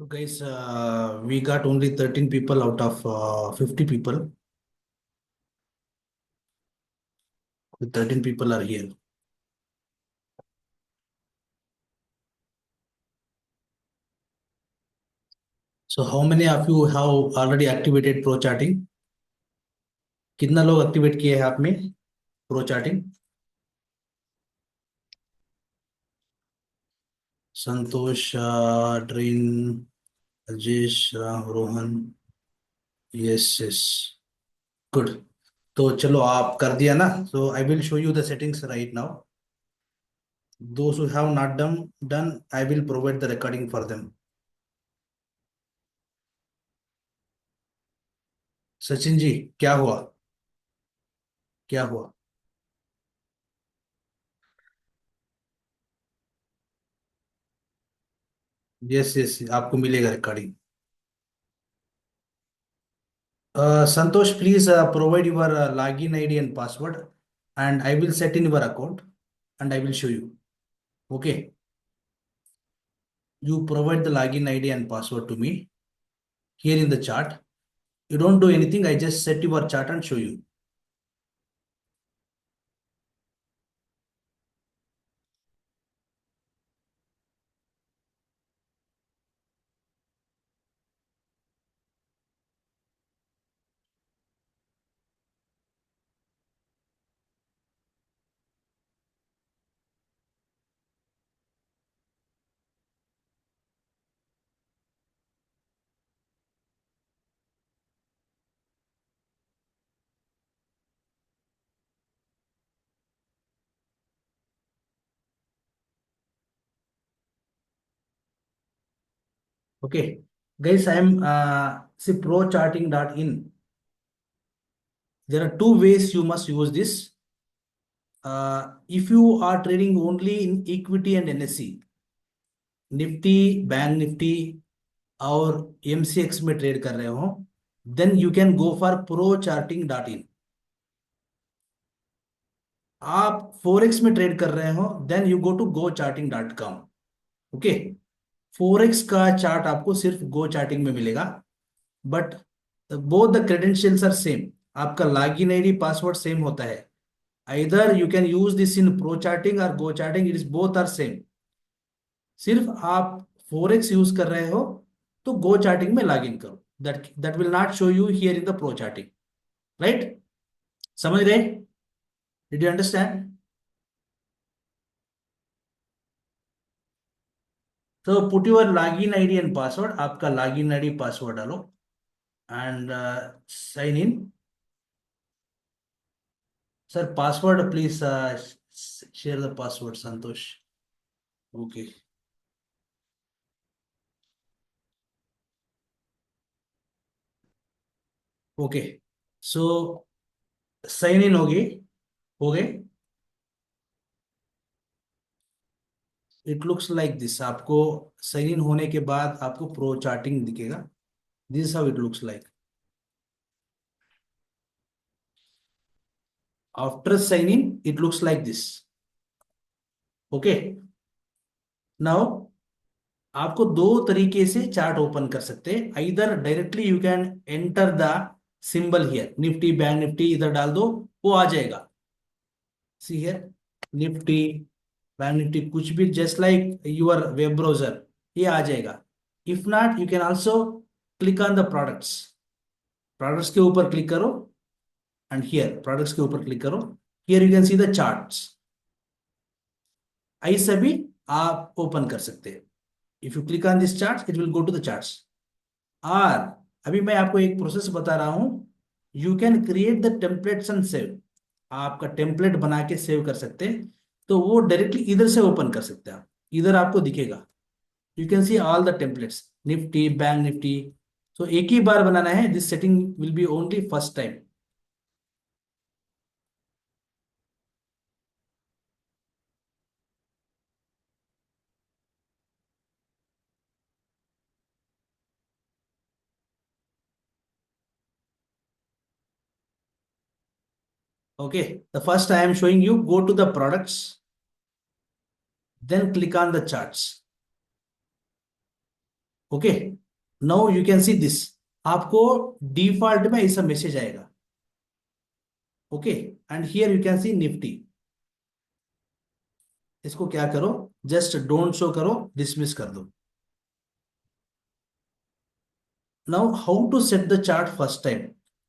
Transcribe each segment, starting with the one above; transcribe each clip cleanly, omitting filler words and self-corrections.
So guys, we got only 13 people out of 50 people. The 13 people are here. So how many of you have already activated pro charting? कितना लोग activate किए हैं आप में pro charting? Santosh, ड्रीन, Rajesh, Rohan. Yes yes, good. तो चलो आप कर दिया ना, so I will show you the settings right now. Those who have not done, I will provide the recording for them. Sachin ji, क्या हुआ? क्या हुआ? यस यस, आपको मिलेगा recording. Santosh, please provide your login ID and password, and I will set in your account, and I will show you. Okay, you provide the login ID and password to me here in the chart. You don't do anything. I just set your chart and show you. Okay, guys, I am see procharting.in. There are two ways you must use this. If you are trading only in equity and NSE, Nifty, bank Nifty और MCX में trade कर रहे हो, then you can go for pro charting dot in. आप forex में trade कर रहे हो, then you go to go charting dot com. Okay, forex का चार्ट आपको सिर्फ गो चार्टिंग में मिलेगा, but both the credentials are same. आपका लॉगिन आईडी पासवर्ड सेम होता है. Either you can use this in pro charting और गो charting, it is both are same. सिर्फ आप फोरेक्स यूज कर रहे हो तो गो चार्टिंग में लॉग इन करो. That will not show you here in the pro charting. Right? समझ गए? Did you understand? तो put your login ID and password. आपका लॉगिन आईडी पासवर्ड डालो and sign in. Sir password please share the password, Santosh. Okay. Okay, so sign in हो गए. It looks like this. आपको sign in होने के बाद आपको प्रो चार्टिंग दिखेगा. This is how it looks like. After sign in it looks like this. Okay, now आपको दो तरीके से चार्ट ओपन कर सकते हैं. इधर directly you can enter the symbol here, Nifty bank Nifty इधर डाल दो, वो आ जाएगा. See here, Nifty bank Nifty कुछ भी, just like your web browser, ये आ जाएगा. If not, you can also click on the products. Products के ऊपर क्लिक करो एंड हियर प्रोडक्ट्स के ऊपर क्लिक करो. Here you can see the charts. ऐसे भी आप ओपन कर सकते हैं. If you click on this chart it will go to the charts. और अभी मैं आपको एक प्रोसेस बता रहा हूं. You can create the templates and save. आपका टेम्पलेट बना के सेव कर सकते हैं, तो वो डायरेक्टली इधर से ओपन कर सकते हैं आप. इधर आपको दिखेगा, you can see all the templates, Nifty bank Nifty. तो एक ही बार बनाना है. This setting will be only first time. Okay, the first I am showing you. Go to the products, then click on the charts. Okay, now you can see this, आपको default में ऐसा message आएगा। Okay, and here you can see Nifty. इसको क्या करो, just don't show करो, dismiss कर दो। Now how to set the chart first time,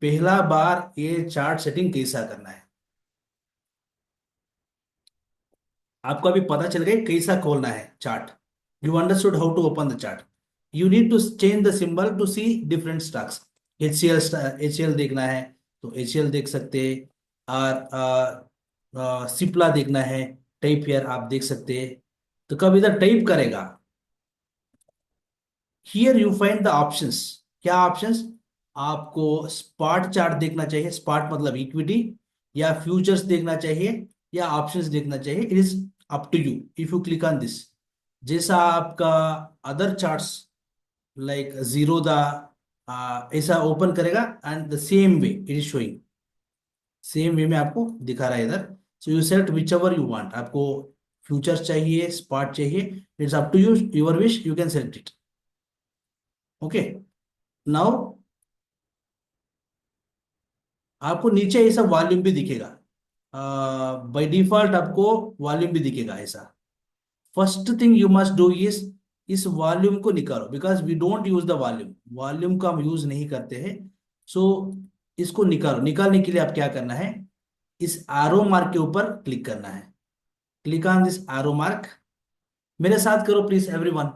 पहला बार ये चार्ट सेटिंग कैसा करना है, आपको अभी पता चल गया कैसा खोलना है chart. You understood how to open the chart. You need to change the symbol to see different stocks. HCL, HCL देखना है तो एचसीएल देख सकते हैं, और सिप्ला देखना है, टाइप हियर आप देख सकते हैं। तो कब इधर टाइप करेगा, here you find the options. क्या ऑप्शंस, आपको स्पॉट चार्ट देखना चाहिए, स्पॉट मतलब इक्विटी, या फ्यूचर्स देखना चाहिए, या ऑप्शंस देखना चाहिए, it is up to you. If you click on this, जैसा आपका other charts like zero the ऐसा ओपन करेगा, and the same way it is showing, same way में आपको दिखा रहा है इधर। So you select whichever you want, आपको फ्यूचर्स चाहिए, स्पॉट चाहिए, it's up to you, your wish, you can select it. Okay, now आपको नीचे ऐसा वॉल्यूम भी दिखेगा, बाय डिफॉल्ट आपको वॉल्यूम भी दिखेगा ऐसा। First thing you must do is इस वॉल्यूम को निकालो, because we don't use the volume, volume का हम यूज नहीं करते हैं। सो इसको निकालो, निकालने के लिए आप क्या करना है, इस एरो मार्क के ऊपर क्लिक करना है। Click on this arrow mark, मेरे साथ करो प्लीज एवरीवन।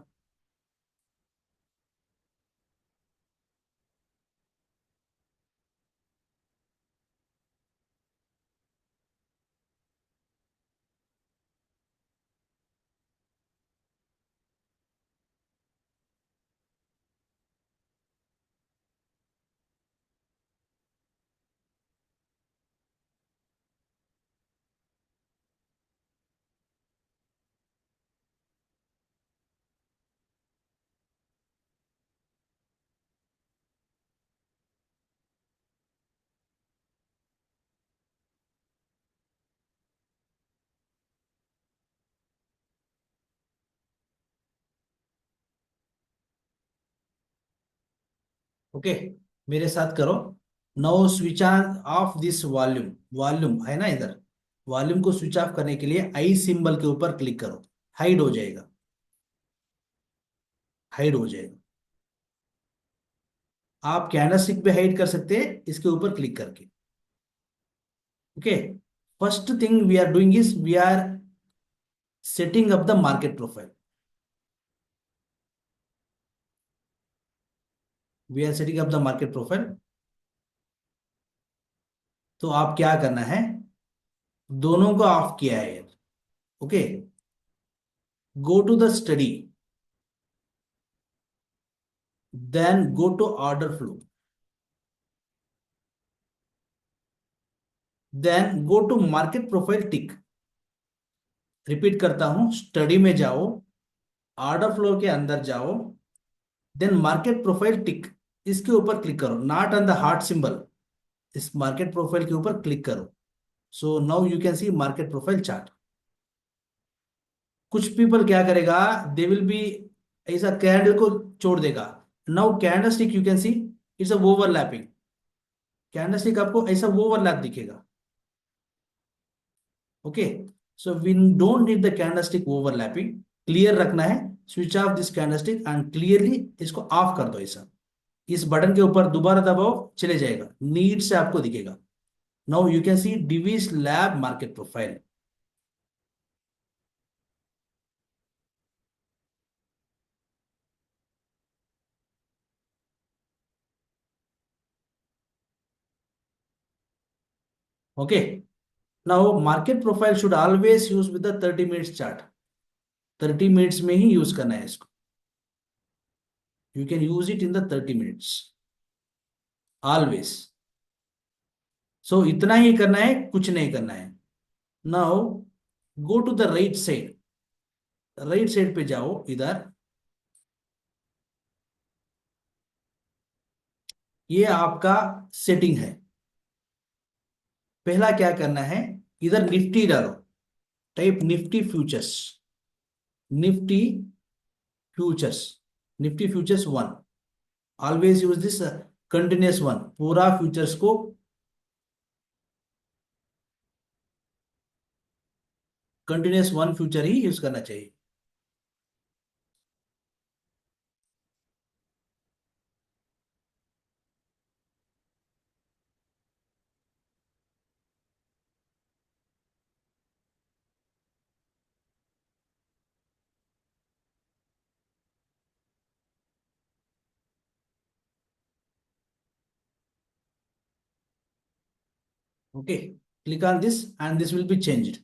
ओके, मेरे साथ करो। Know switch on off this volume, volume है ना इधर, वॉल्यूम को स्विच ऑफ करने के लिए आई सिंबल के ऊपर क्लिक करो, हाइड हो जाएगा, हाइड हो जाएगा। आप कैंडलस्टिक पे हाइड कर सकते हैं इसके ऊपर क्लिक करके। Okay, first thing we are doing is we are setting up the market profile, we are setting up the market profile. तो आप क्या करना है, दोनों को ऑफ किया है। Okay, go to the study, then go to order flow, then go to market profile tick. Repeat करता हूं, स्टडी में जाओ, ऑर्डर फ्लो के अंदर जाओ, देन मार्केट प्रोफाइल टिक, इसके ऊपर क्लिक करो, not on the heart symbol, इस मार्केट प्रोफाइल के ऊपर क्लिक करो। So now you can see market profile chart. कुछ पीपल क्या करेगा, दे विल बी ऐसा कैंडल को छोड़ देगा। Now candle stick you can see it's a overlapping, candle stick आपको ऐसा ओवरलैप दिखेगा। Okay, so we don't need the candle stick overlapping, clear रखना है। Switch off this candle stick and clearly इसको ऑफ कर दो ऐसा। इस बटन के ऊपर दोबारा दबाओ, चले जाएगा, नीड से आपको दिखेगा। Now you can see Divi's lab market profile. Okay, now market profile should always use with the 30 minutes chart, 30 minutes में ही यूज करना है इसको। You can use it in the 30 minutes always. So इतना ही करना है, कुछ नहीं करना है। Now go to the right side, right side पे जाओ इधर, ये आपका सेटिंग है। पहला क्या करना है, इधर निफ्टी डालो, type Nifty futures, Nifty futures. Nifty futures one, always use this continuous one, पूरा फ्यूचर्स को कंटिन्यूस वन फ्यूचर ही यूज करना चाहिए। Okay, click on this and this will be changed.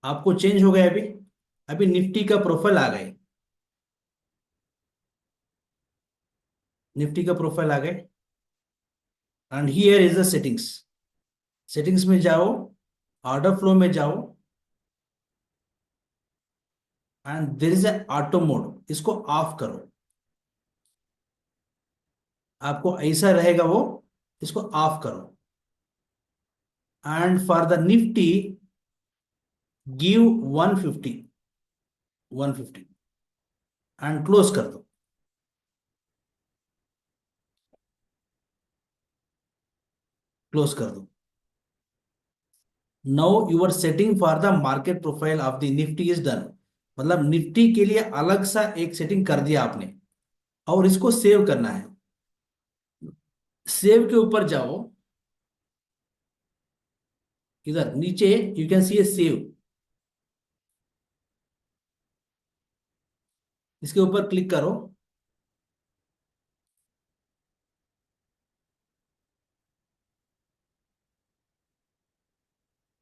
आपको चेंज हो गया अभी। अभी निफ्टी का प्रोफाइल आ गए, निफ्टी का प्रोफाइल आ गए। And here is the settings, settings में जाओ, ऑर्डर फ्लो में जाओ, and there is a auto mode, इसको ऑफ करो। आपको ऐसा रहेगा वो, इसको ऑफ करो। And for the Nifty give 150, 150 and close कर दो, क्लोज कर दो। Now your setting for the market profile of the Nifty is done. मतलब निफ्टी के लिए अलग सा एक सेटिंग कर दिया आपने, और इसको सेव करना है। सेव के ऊपर जाओ, इधर नीचे you can see A save, इसके ऊपर क्लिक करो।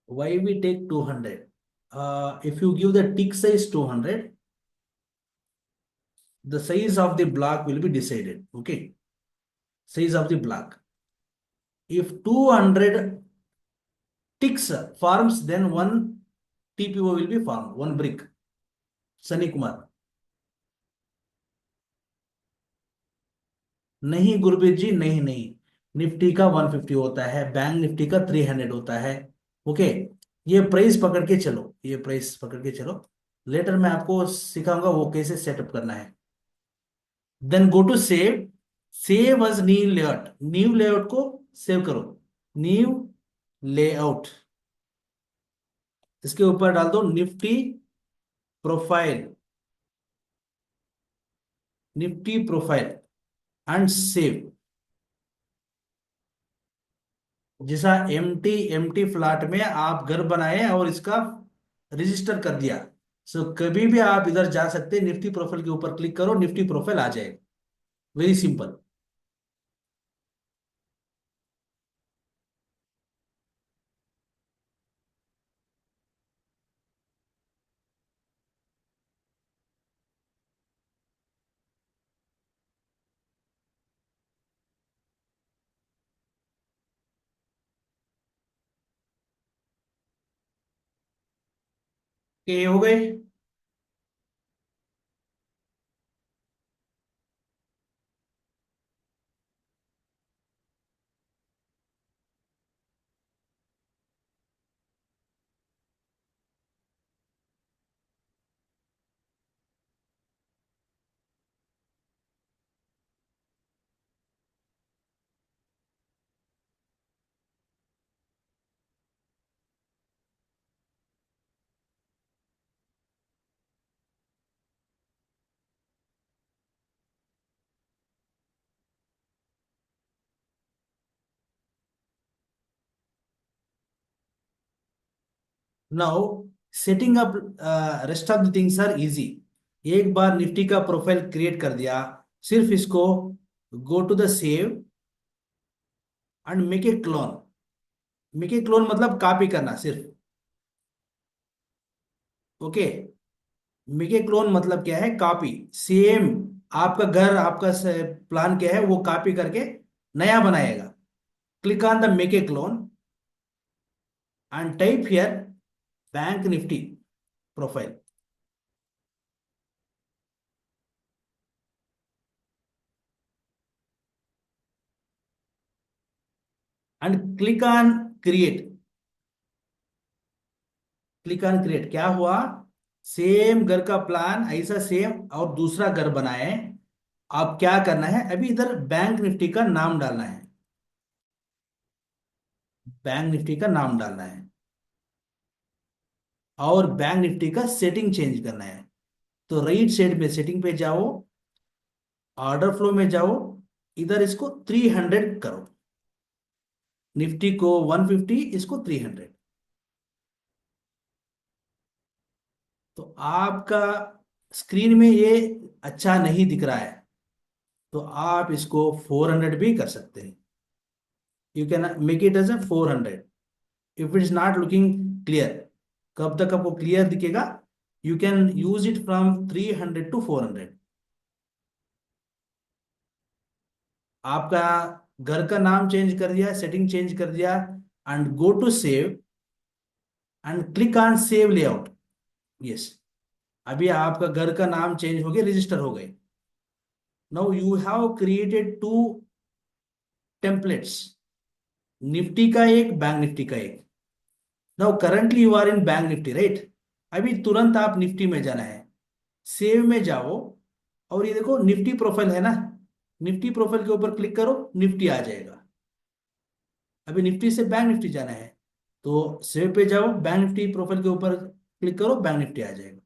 Why we take 200? If you give the tick size 200, the size of the block will be decided. Okay, size of the block. If 200 ticks forms, then one TPO will be formed, one brick. Sunny Kumar. नहीं गुरप्रीत जी, नहीं नहीं, Nifty का 150 होता है, bank Nifty का 300 होता है। Okay, ये प्राइस पकड़ के चलो, ये प्राइस पकड़ के चलो। लेटर मैं आपको सिखाऊंगा वो कैसे सेटअप करना है। Then go to save, save as new layout, new layout को सेव करो, न्यू लेआउट। इसके ऊपर डाल दो Nifty profile, Nifty profile and save. जैसा एम्प्टी एम्प्टी फ्लैट में आप घर बनाए और इसका रजिस्टर कर दिया, सो कभी भी आप इधर जा सकते, निफ्टी प्रोफाइल के ऊपर क्लिक करो, निफ्टी प्रोफाइल आ जाएगा। Very simple. ये हो गए। Now setting up rest of the things are easy. एक बार निफ्टी का प्रोफाइल क्रिएट कर दिया, सिर्फ इसको go to the save and make a clone. Make a clone मतलब कॉपी करना सिर्फ। ओके, मेक ए क्लोन मतलब क्या है, कॉपी सेम। आपका घर, आपका प्लान क्या है वो कॉपी करके नया बनाएगा। Click on the make a clone and type here bank Nifty profile and click on create. Click on create, क्या हुआ, सेम घर का प्लान ऐसा सेम और दूसरा घर बनाए, आप क्या करना है, अभी इधर बैंक निफ्टी का नाम डालना है, बैंक निफ्टी का नाम डालना है, और बैंक निफ्टी का सेटिंग चेंज करना है। तो राइट साइड में सेटिंग पे जाओ, ऑर्डर फ्लो में जाओ, इधर इसको 300 करो, निफ्टी को 150, इसको 300। तो आपका स्क्रीन में ये अच्छा नहीं दिख रहा है, तो आप इसको 400 भी कर सकते हैं। You can make it as a 400 if it is not looking clear. कब तक आपको क्लियर दिखेगा? You can use it from 300 to 400। आपका घर का नाम चेंज कर दिया, सेटिंग चेंज कर दिया, and go to save and click on save layout. Yes, अभी आपका घर का नाम चेंज हो गया, रजिस्टर हो गए। Now you have created two templates, Nifty का एक, बैंक निफ्टी का एक। Now currently you are in bank Nifty, right? अभी तुरंत आप निफ्टी में जाना है, सेव में जाओ, और ये देखो निफ्टी प्रोफाइल है ना, निफ्टी प्रोफाइल के ऊपर क्लिक करो, निफ्टी आ जाएगा। अभी निफ्टी से बैंक निफ्टी जाना है, तो सेव पे जाओ, बैंक निफ्टी प्रोफाइल के ऊपर क्लिक करो, बैंक निफ्टी आ जाएगा।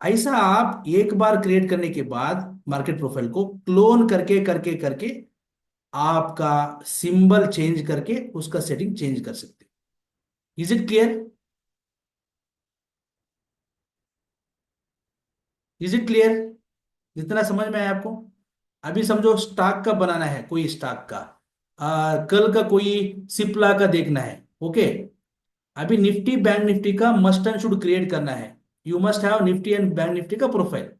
ऐसा आप एक बार क्रिएट करने के बाद मार्केट प्रोफाइल को क्लोन करके करके करके आपका सिंबल चेंज करके उसका सेटिंग चेंज कर सकते हैं। Is it clear? Is it clear? जितना समझ में आया आपको? अभी समझो स्टॉक का बनाना है, कोई स्टॉक का, कल का कोई सिप्ला का देखना है। ओके, अभी निफ्टी बैंक निफ्टी का मस्ट एंड शुड क्रिएट करना है। You must have Nifty and bank Nifty का प्रोफाइल।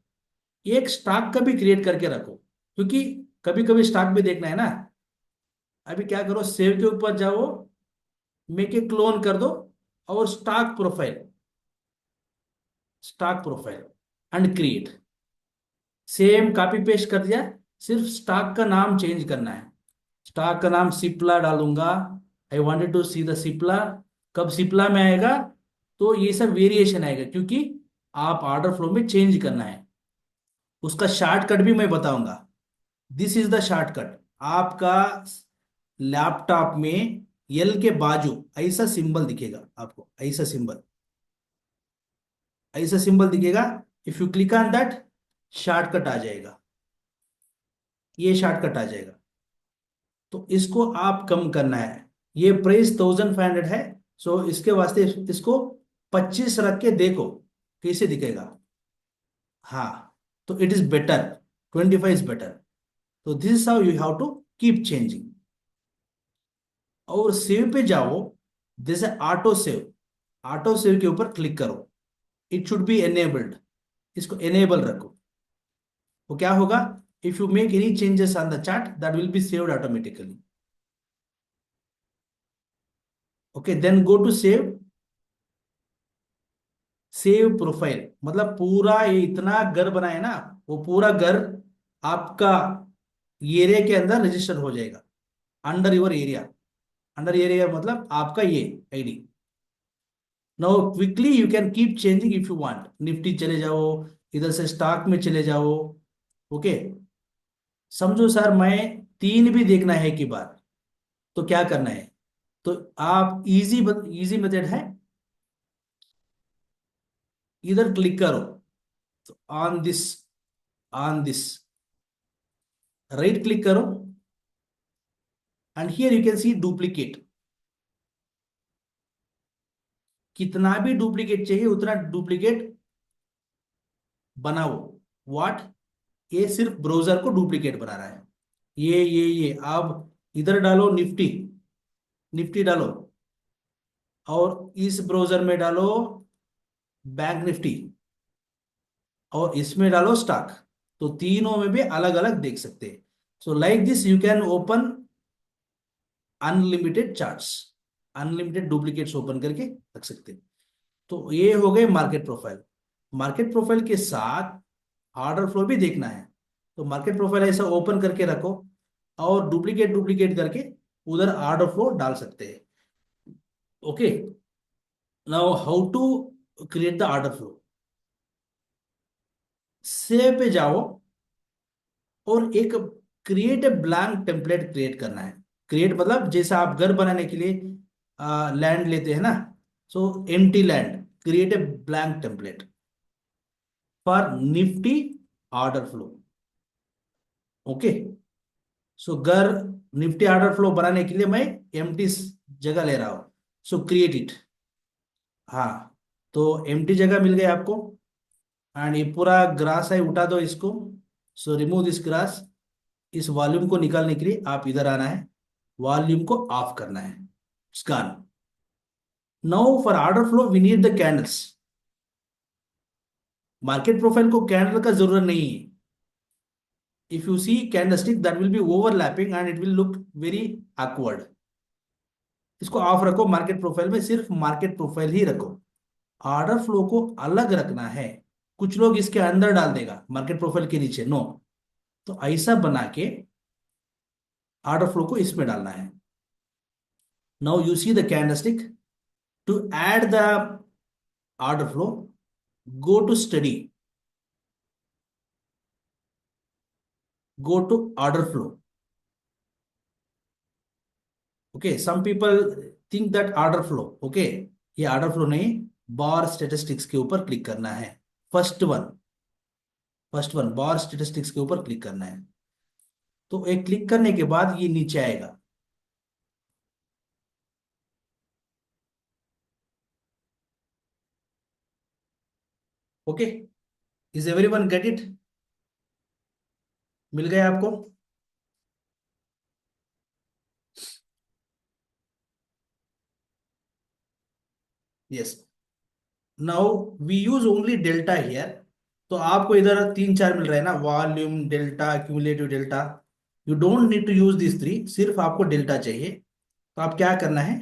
एक स्टॉक का भी क्रिएट करके रखो, क्योंकि कभी कभी स्टॉक भी देखना है ना। अभी क्या करो, सेव के ऊपर जाओ, मेक ए क्लोन कर दो, और stock profile and create. Same copy paste कर दिया, सिर्फ स्टॉक का नाम चेंज करना है। स्टॉक का नाम सिप्ला डालूंगा। I wanted to see the Cipla. कब सिप्ला में आएगा? तो ये सब वेरिएशन आएगा, क्योंकि आप ऑर्डर फ्लो में चेंज करना है। उसका शॉर्टकट भी मैं बताऊंगा। This is the shortcut. आपका लैपटॉप में एल के बाजू ऐसा सिंबल दिखेगा, आपको ऐसा सिंबल दिखेगा। If you click on that, shortcut आ जाएगा, ये शॉर्टकट आ जाएगा। तो इसको आप कम करना है। ये प्राइस 1500 है, सो इसके वास्ते इसको 25 रख के देखो कैसे दिखेगा। हाँ, तो it is better, 25 is better. तो this is how you have to keep changing. और सेव पे जाओ, जैसे ऑटो सेव के ऊपर क्लिक करो, इट शुड बी एनेबल्ड, इसको एनेबल रखो। वो क्या होगा, if you make any changes on the chart, that will be saved automatically. Okay, then go to save, save profile, मतलब पूरा ये इतना घर बना है ना, वो पूरा घर आपका एरिया के अंदर रजिस्टर हो जाएगा, under your area. Under area मतलब आपका ये ID. Now quickly you can keep changing if you want. Nifty चले जाओ, इधर से स्टॉक में चले जाओ। ओके, समझो सर मैं तीन भी देखना है की बार, तो क्या करना है? तो आप इजी मेथड है, इधर क्लिक करो, तो ऑन दिस राइट क्लिक करो, and here you can C duplicate. कितना भी डुप्लीकेट चाहिए उतना डुप्लीकेट बनाओ। व्हाट? ये सिर्फ ब्राउजर को डुप्लीकेट बना रहा है। ये आप इधर डालो निफ्टी, निफ्टी डालो, और इस ब्राउजर में डालो बैंक निफ्टी, और इसमें डालो स्टॉक। तो तीनों में भी अलग अलग देख सकते हैं। So like this you can open unlimited charts, unlimited duplicates open करके रख सकते हैं। तो ये हो गए मार्केट प्रोफाइल। मार्केट प्रोफाइल के साथ ऑर्डर फ्लो भी देखना है, तो मार्केट प्रोफाइल ऐसा ओपन करके रखो, और डुप्लीकेट डुप्लीकेट करके उधर ऑर्डर फ्लो डाल सकते हैं। Okay, now how to create the order flow. Save पे जाओ, और एक create a blank template create करना है। क्रिएट मतलब जैसा आप घर बनाने के लिए लैंड लेते हैं ना, so empty land, create a blank template for Nifty order flow. Okay, so घर निफ्टी ऑर्डर फ्लो बनाने के लिए मैं एम्प्टी जगह ले रहा हूं, सो क्रिएट इट। हाँ, तो एम्प्टी जगह मिल गई आपको। एंड ये पूरा ग्रास है, उठा दो इसको। So remove this grass. इस वॉल्यूम को निकालने के लिए आप इधर आना है, वॉल्यूम को ऑफ करना है। It's gone. Now for order flow we need the candles. Market profile को कैंडल का जरूरत नहीं है। If you see candlestick that will be overlapping and it will look very awkward। इसको ऑफ रखो, मार्केट प्रोफाइल में सिर्फ मार्केट प्रोफाइल ही रखो। ऑर्डर फ्लो को अलग रखना है। कुछ लोग इसके अंदर डाल देगा मार्केट प्रोफाइल के नीचे, नो। तो ऐसा बना के ऑर्डर फ्लो को इसमें डालना है। Now you see the candlestick. To add the order flow, go to study, go to order flow. Okay, some people think that order flow, okay, ये ऑर्डर फ्लो नहीं, बार स्टेटिस्टिक्स के ऊपर click करना है। First one, first one bar statistics के ऊपर click करना है। तो एक क्लिक करने के बाद ये नीचे आएगा। Okay, is everyone get it? मिल गया आपको? Yes. Now we use only delta here. तो आपको इधर तीन चार मिल रहा है ना, volume delta, cumulative delta. You don't need to use this three, सिर्फ आपको डेल्टा चाहिए। तो आप क्या करना है,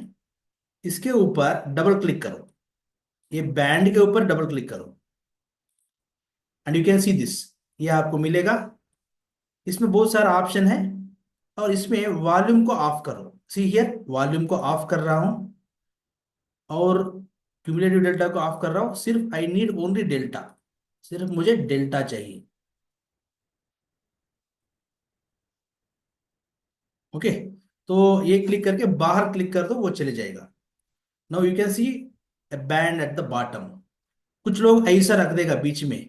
इसके ऊपर डबल क्लिक करो, ये बैंड के ऊपर डबल क्लिक करो and you can see this. ये आपको मिलेगा। इसमें बहुत सारा ऑप्शन है और इसमें वॉल्यूम को ऑफ करो। सी हियर, वॉल्यूम को ऑफ कर रहा हूं और क्यूमुलेटिव डेल्टा को ऑफ कर रहा हूं। सिर्फ आई नीड ओनली डेल्टा, सिर्फ मुझे डेल्टा चाहिए। ओके, तो ये क्लिक करके बाहर क्लिक कर दो, वो चले जाएगा। Now you can see a band at the bottom. कुछ लोग ऐसा रख देगा बीच में,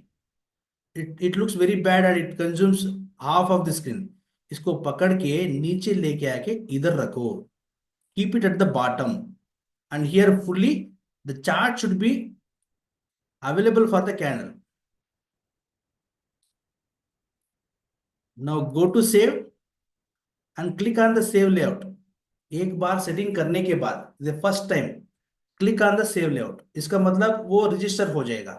it looks very bad and it consumes half of the screen. इसको पकड़ के नीचे लेके आके इधर रखो, keep it at the bottom and here fully the chart should be available for the candle. Now go to save and click on the save layout. एक बार सेटिंग करने के बाद first time click on the save layout, इसका मतलब वो register हो जाएगा,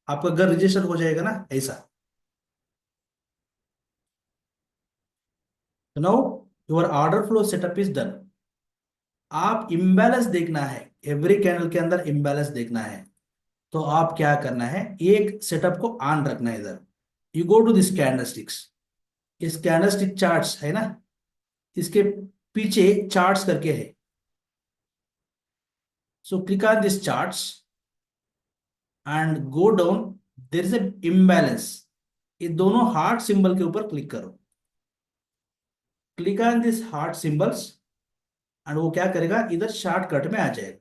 आपका घर रजिस्टर हो जाएगा ना, ऐसा। Now your order flow setup is done. आप इम्बैलेंस देखना है, एवरी कैंडल के अंदर इम्बैलेंस देखना है। तो आप क्या करना है, एक सेटअप को ऑन रखना है इधर। You go to this candlesticks. इस कैंडलस्टिक चार्ट्स है ना, इसके पीछे चार्ट्स करके है। So click on this charts and go down, there is a imbalance. ये दोनों हार्ट सिंबल के ऊपर क्लिक करो। Click on this heart symbols and वो क्या करेगा, इधर शॉर्टकट में आ जाएगा।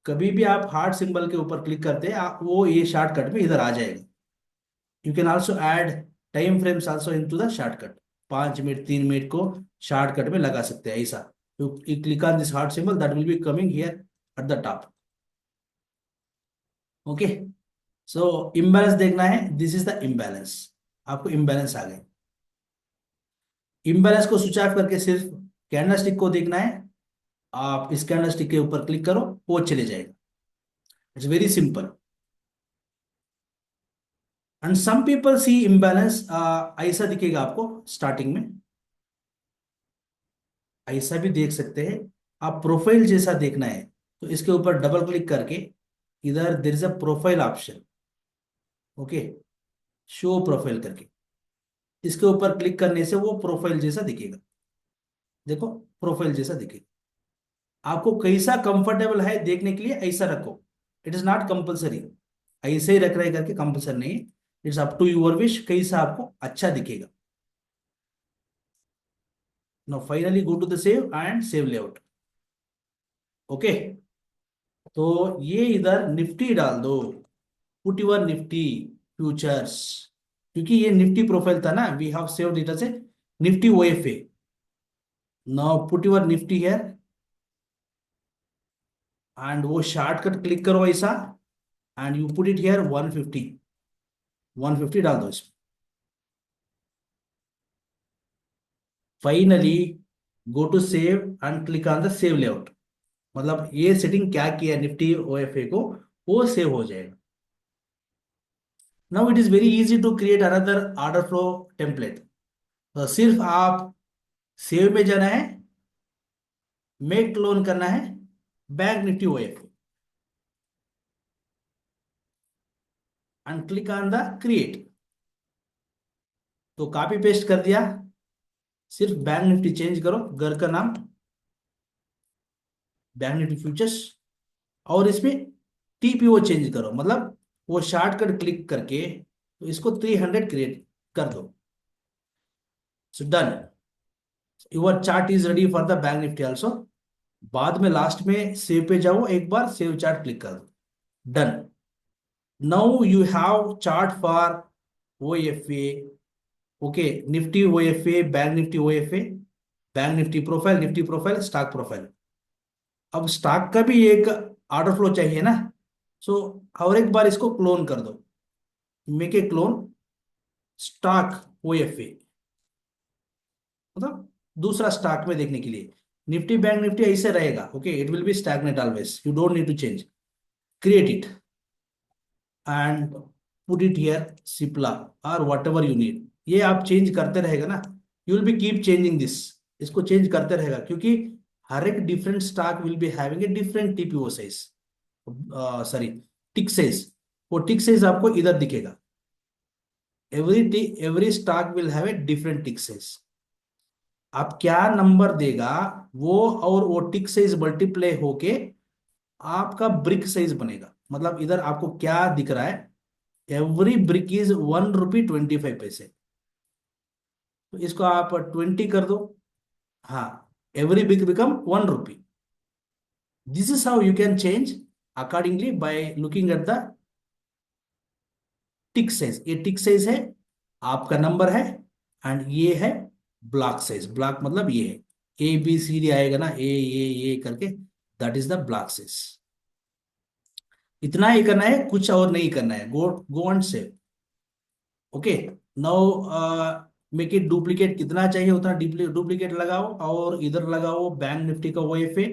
कभी भी आप हार्ट सिंबल के ऊपर क्लिक करते हैं, वो ये शॉर्टकट में इधर आ जाएगा। You can also add time frames also into the shortcut. 5 minute 3 minute को शॉर्टकट में लगा सकते हैं ऐसा। You click on this heart symbol that will be coming here at the top. Okay, so imbalance देखना है, दिस इज द इम्बैलेंस। आपको imbalance आ गए। इम्बैलेंस को स्विच ऑफ करके सिर्फ कैंडलस्टिक को देखना है। आप इस कैंडलस्टिक के ऊपर क्लिक करो, वो चले जाएगा। It's very simple. And some people see imbalance ऐसा दिखेगा आपको स्टार्टिंग में, ऐसा भी देख सकते हैं। आप प्रोफाइल जैसा देखना है तो इसके ऊपर डबल क्लिक करके इधर there is a profile option. Okay, show profile करके इसके ऊपर क्लिक करने से वो प्रोफाइल जैसा दिखेगा। देखो, प्रोफाइल जैसा दिखेगा। आपको कैसा कंफर्टेबल है देखने के लिए ऐसा रखो। इट इज नॉट कंपल्सरी, ऐसे ही रख रहे करके कंपल्सरी नहीं। It's up to your wish, कैसा आपको अच्छा दिखेगा। Now finally go to the save and save layout. Okay, तो ये इधर निफ्टी डाल दो, पुट यूर निफ्टी फ्यूचर्स, क्योंकि ये निफ्टी प्रोफाइल था ना, we have saved it as a Nifty OFA. Now put your Nifty here and वो शॉर्टकट क्लिक करो ऐसा, and you put it here 150, 150 डाल दो इसमें। Finally go to save and click on the save layout. मतलब ये सेटिंग क्या किया निफ्टी ओएफए को, वो सेव हो जाएगा। Now it is very easy to create another order flow template. तो सिर्फ आप सेव में जाना है, मेक क्लोन करना है bank Nifty OFA and click on the create. तो कॉपी पेस्ट कर दिया, सिर्फ बैंक निफ्टी चेंज करो, घर का नाम बैंक निफ्टी फ्यूचर्स, और इसमें टीपीओ चेंज करो, मतलब वो शॉर्टकट क्लिक करके तो इसको 300 क्रिएट कर दो। So done, your chart is ready for the bank Nifty also. बाद में लास्ट में सेव पे जाओ, एक बार सेव चार्ट क्लिक कर दो, done. Now you have chart for OFA. Okay, Nifty OFA, bank Nifty OFA, bank Nifty profile, stock profile. अब stock का भी एक ऑर्डर फ्लो चाहिए ना, सो और एक बार इसको क्लोन कर दो, मेक ए क्लोन स्टॉक ओएफए, मतलब दूसरा स्टॉक में देखने के लिए। निफ्टी बैंक निफ्टी ऐसे रहेगा, okay, it will be stagnate always, you don't need to change, create it and put it here Cipla और वट एवर यू नीड। ये आप चेंज करते रहेगा ना, you will be keep changing this, इसको चेंज करते रहेगा, क्योंकि हर एक different stock will be having a different TPO size, sorry tick size. वो टिक साइज आपको इधर दिखेगा, every stock will have a different tick size. आप क्या नंबर देगा वो, और वो टिक साइज मल्टीप्लाई होके आपका ब्रिक साइज बनेगा। मतलब इधर आपको क्या दिख रहा है, एवरी ब्रिक इज 1 रुपी 25 पैसे, तो इसको आप 20 कर दो। हाँ, every brick become 1 rupee. This is how you can change accordingly by looking at the tick size. ये टिक साइज है, आपका नंबर है, एंड ये है ब्लॉक साइज। ब्लॉक मतलब ये है, ए बी सी डी आएगा ना, ए करके, that is the block size. इतना ही करना है, कुछ और नहीं करना है। Go go and save. Okay, now make it duplicate, कितना चाहिए उतना डुप्लीकेट लगाओ, और इधर लगाओ बैंक निफ्टी का ओएफए,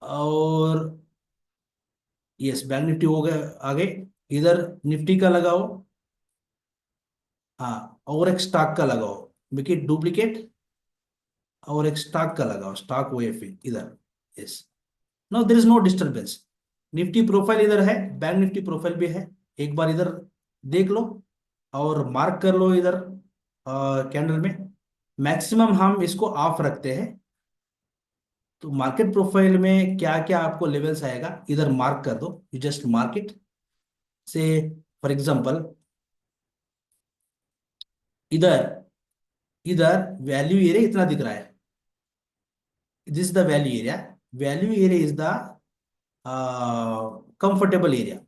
और यस बैंक निफ्टी हो गया आगे, इधर निफ्टी का लगाओ, हाँ, और एक स्टॉक का लगाओ, मेक इट डुप्लीकेट, और एक स्टॉक का लगाओ, स्टॉक ओएफए इधर। Yes, no there is no disturbance. Nifty profile इधर है, बैंक निफ्टी प्रोफाइल भी है, एक बार इधर देख लो और मार्क कर लो इधर कैंडल में। मैक्सिमम हम इसको ऑफ रखते हैं, तो मार्केट प्रोफाइल में क्या क्या आपको लेवल्स आएगा इधर मार्क कर दो, यू जस्ट मार्क इट। से फॉर एग्जांपल इधर, इधर वैल्यू एरिया इतना दिख रहा है, this is the value area. Value area is the comfortable area,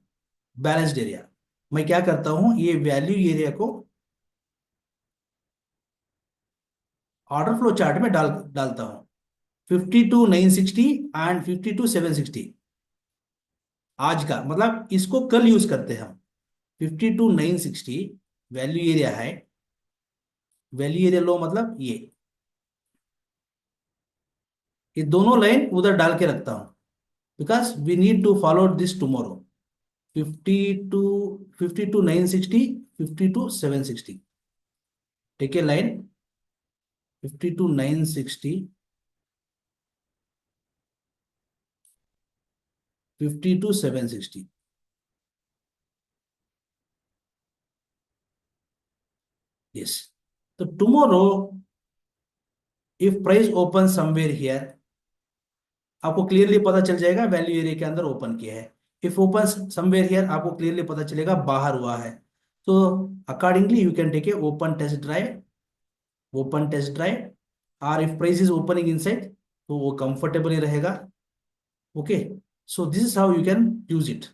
balanced area. मैं क्या करता हूं, ये वैल्यू एरिया को ऑर्डर फ्लो चार्ट में डालता हूं, 52,960 एंड 52,760। आज का मतलब इसको कल यूज करते हैं हम। 52,960 वैल्यू एरिया है, वैल्यू एरिया लो मतलब ये दोनों लाइन उधर डाल के रखता हूं, because we need to follow this tomorrow. 52, 52,960, 52,760, ठीक है लाइन, 52,960, 52,760। यस, तो tomorrow if price open somewhere here, आपको क्लियरली पता चल जाएगा वैल्यू एरिया के अंदर ओपन किया है। इफ ओपन समवेयर हियर, आपको क्लियरली पता चलेगा बाहर हुआ है। तो accordingly you can take a open test drive, open test drive, और if price is opening inside तो वो कंफर्टेबल ही रहेगा। Okay, so this is how you can use it.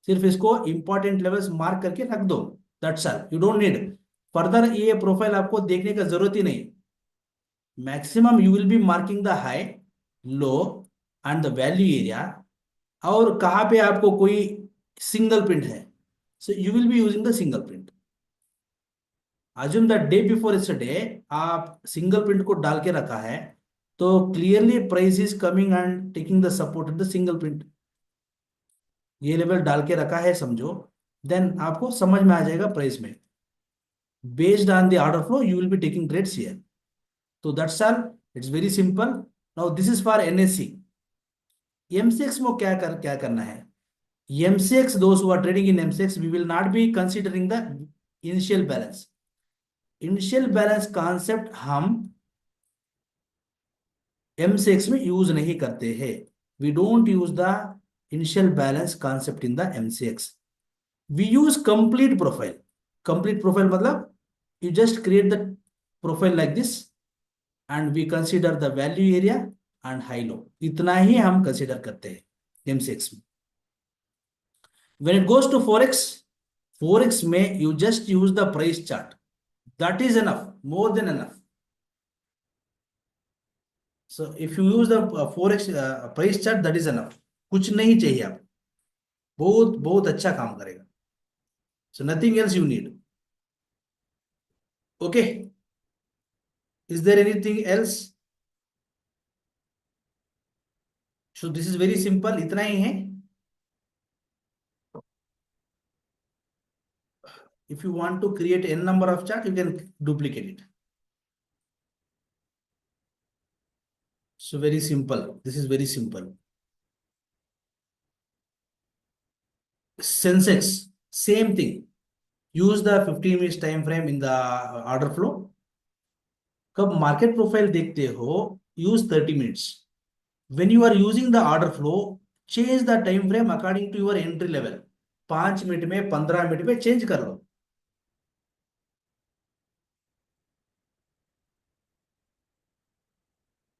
सिर्फ इसको इंपॉर्टेंट लेवल्स मार्क करके रख दो, that's all, you don't need further ये प्रोफाइल आपको देखने का जरूरत ही नहीं। Maximum you will B marking the high, low and the value area, और कहाँ पे आपको कोई सिंगल प्रिंट है, so you will be using the single print. Assume the day before yesterday आप सिंगल प्रिंट को डाल के रखा है, तो clearly price is coming and taking the support in the single print, ये लेवल डाल के रखा है समझो, देन आपको समझ में आ जाएगा प्राइस में। Based on the order flow you will be taking trades here. तो that's all, it's very simple. Now this is for NSC. MCX में क्या करना है? MCX, those who are trading in MCX, we will not be considering the initial balance. Initial balance concept हम MCX में use नहीं करते हैं। We don't use the initial balance concept in the MCX. We use complete profile. Complete profile मतलब you just create the profile like this and we consider the value area and high low, इतना ही हम consider करते हैं MCX में। When it goes to forex, forex में you just use the price chart, that is enough, more than enough. So if you use the forex price chart, that is enough, कुछ नहीं चाहिए आप, बहुत बहुत अच्छा काम करेगा। So nothing else you need. Okay, is there anything else? So this is very simple, इतना ही है। If you want to create n number of chart, you can duplicate it. So very simple. This is very simple. Sensex, same thing. Use the 15 minutes time frame in the order flow. कब market profile देखते हो, use 30 minutes. When you are using the order flow, change the time frame according to your entry level. 5 minute में, 15 minute में change कर लो।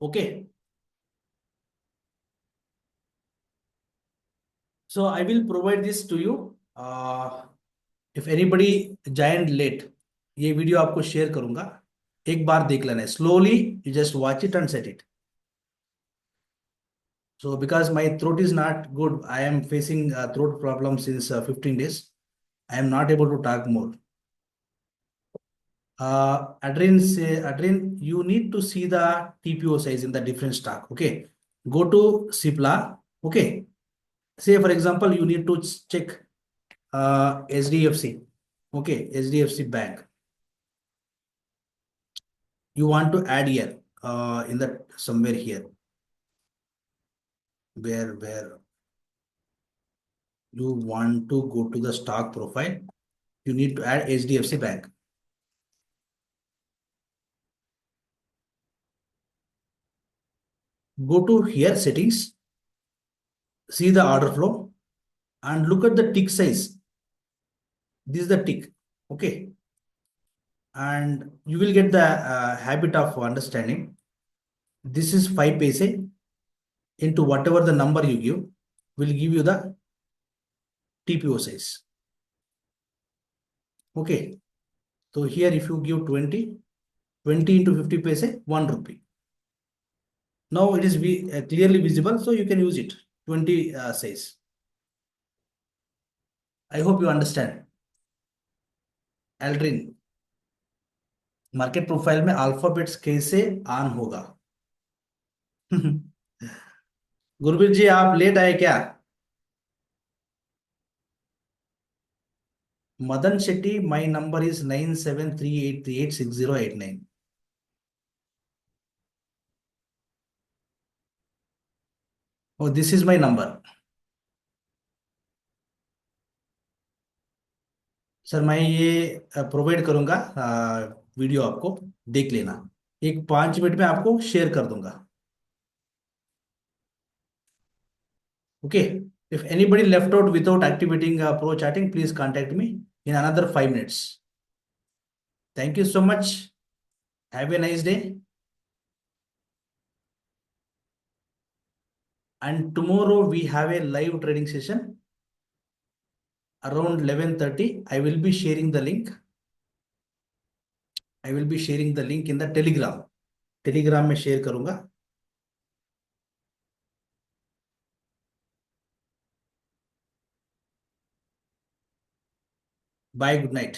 Okay, so I will provide this to you. If anybody joined late, ये video आपको share करूंगा, एक बार देख लेना है slowly, you just watch it and set it. So because my throat is not good, I am facing throat problem since 15 days, I am not able to talk more. Adrian say, Adrian, you need to see the TPO size in the different stock. Okay, go to Cipla. Okay, say for example, you need to check SDFC. Okay, SDFC Bank. You want to add here in the somewhere here where you want to go to the stock profile. You need to add HDFC Bank. Go to here settings, see the order flow, and look at the tick size. This is the tick. Okay, and you will get the habit of understanding. This is 5 paise into whatever the number you give will give you the TPO size. Okay, so here if you give 20 into 50 paise, 1 rupee. Now it is clearly visible, so you can use it, 20 size. I hope you understand. Aldrin, market profile में alphabets कैसे on होगा? गुरबीर जी, आप लेट आए क्या? Madan Shetty, my number is 9738386089। Oh this is my number. Sir मैं ये provide करूंगा वीडियो, आपको देख लेना, एक 5 मिनट में आपको शेयर कर दूंगा। Okay, if anybody left out without activating pro chatting, please contact me in another 5 minutes. Thank you so much, have a nice day. And tomorrow we have a live trading session around 11:30. I will be sharing the link. I will be sharing the link in the Telegram. Telegram में share करूंगा. Bye, good night.